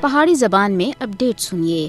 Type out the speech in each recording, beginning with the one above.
پہاڑی زبان میں اپڈیٹ سنیے۔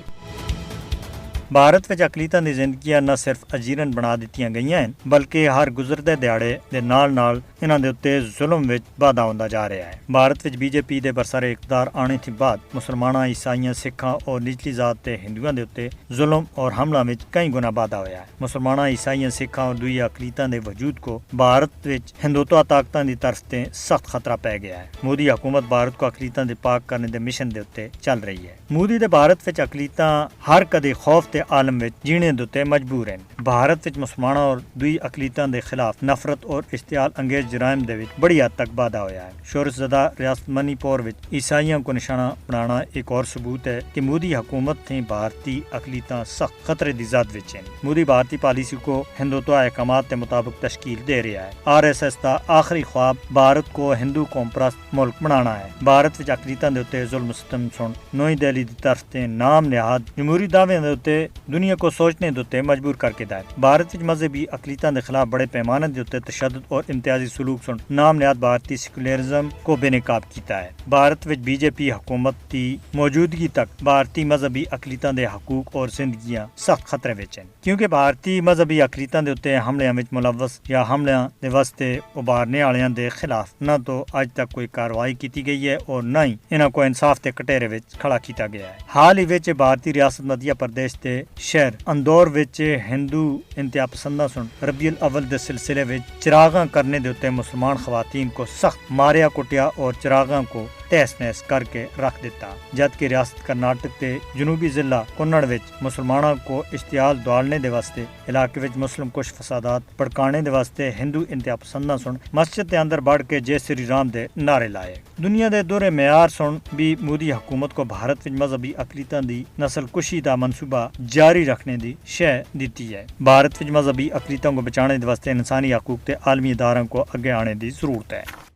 بھارت وچ اقلیتاں دی زندگیاں نہ صرف اجیرن بنا دتیاں گئیاں ہیں بلکہ ہر گزرتے دیہڑے دے نال انہاں دے اُتے ظلم وچ واਧਾ ہوندا جا رہا ہے۔ بھارت وچ بی جے پی دے برسر اقتدار آنے تھی بعد مسلماناں، عیسائیاں، سکھاں اور نچلی ذات تے ہندوؤں دے اُتے ظلم اور حملہ وچ کئی گنا واਧਾ ہویا ہے۔ مسلماناں، عیسائیاں، سکھاں اور دوئی اقلیتاں دے وجود کو بھارت وچ ہندوتوا طاقتاں دی طرف تے سخت خطرہ پی گیا ہے۔ مودی حکومت بھارت کو اقلیتاں دے پاک کرنے دے مشن دے اُتے چل رہی ہے۔ مودی دے بھارت وچ اقلیتاں ہر کدے خوف تے عالم وچ جینے دے مجبور ہیں۔ بھارت وچ مسلماناں اور دوئی اقلیتاں دے خلاف نفرت اور اشتعال انگیز جرائم دے وچ بڑی حد تک واਧਾ ہویا ہے۔ شورش زدہ ریاست منی پور وچ عیسائیوں کو نشانہ بنانا ایک اور ثبوت ہے کہ مودی حکومت تھی بھارتی اقلیتاں سخت خطرے دی زد وچ ہیں۔ مودی بھارتی پالیسی کو ہندوتوا احکامات کے مطابق تشکیل دے رہا ہے۔ RSS دا آخری خواب بھارت کو ہندو قوم پرست ملک بنانا ہے۔ بھارت وچ اقلیتاں دے اُتے ظلم ستم سن نئی دہلی دی طرف تے نام نہاد جمہوری دعوے دے اُتے دنیا کو سوچنے دے اُتے مجبور کر کے دا ہے۔ بھارت وچ مذہبی اقلیتاں دے خلاف بڑے پیمانے دے اُتے تشدد اور امتیازی سلوک سن نام نہاد بھارتی سیکولرزم کو بے نقاب کیتا ہے۔ بھارت وچ BJP حکومت دی موجودگی تک بھارتی مذہبی اقلیتاں دے حقوق اور زندگیاں سخت خطرے وچ ہیں، کیونکہ بھارتی مذہبی اقلیتاں دے اُتے حملے وچ ملوث یا حملے دے واسطے ابھارنے والےاں دے خلاف نہ تو اج تک کوئی کارروائی کیتی گئی ہے اور نہ ہی انہاں کو انصاف دے کٹہرے وچ کھڑا کیتا گیا ہے۔ حال ہی وچ بھارتی ریاست مدھیہ پردیش دے شہر اندور وچ ہندو انتہا پسنداں سن ربیع الاول دے سلسلے وچ چراغاں کرنے دے اُتے مسلمان خواتین کو سخت ماریا کٹیا اور چراغاں کو تہس نہس کر کے رکھ دیتا، جبکہ ریاست کرناٹک کے جنوبی ضلع کنڑ وچ مسلمانوں کو اشتعال دوالنے دے واسطے علاقے وچ مسلم کش فسادات بھڑکانے دے واسطے ہندو انتہا پسنداں سن مسجد دے اندر بڑھ کے جے سری رام دے نعرے لائے۔ دنیا دے دور معیار سن بھی مودی حکومت کو بھارت وچ مذہبی اقلیتاں دی نسل کشی دا منصوبہ جاری رکھنے دی شے دیتی ہے۔ بھارت وچ مذہبی اقلیتوں کو بچانے دے واسطے انسانی حقوق تے عالمی اداروں کو اگے آنے دی ضرورت ہے۔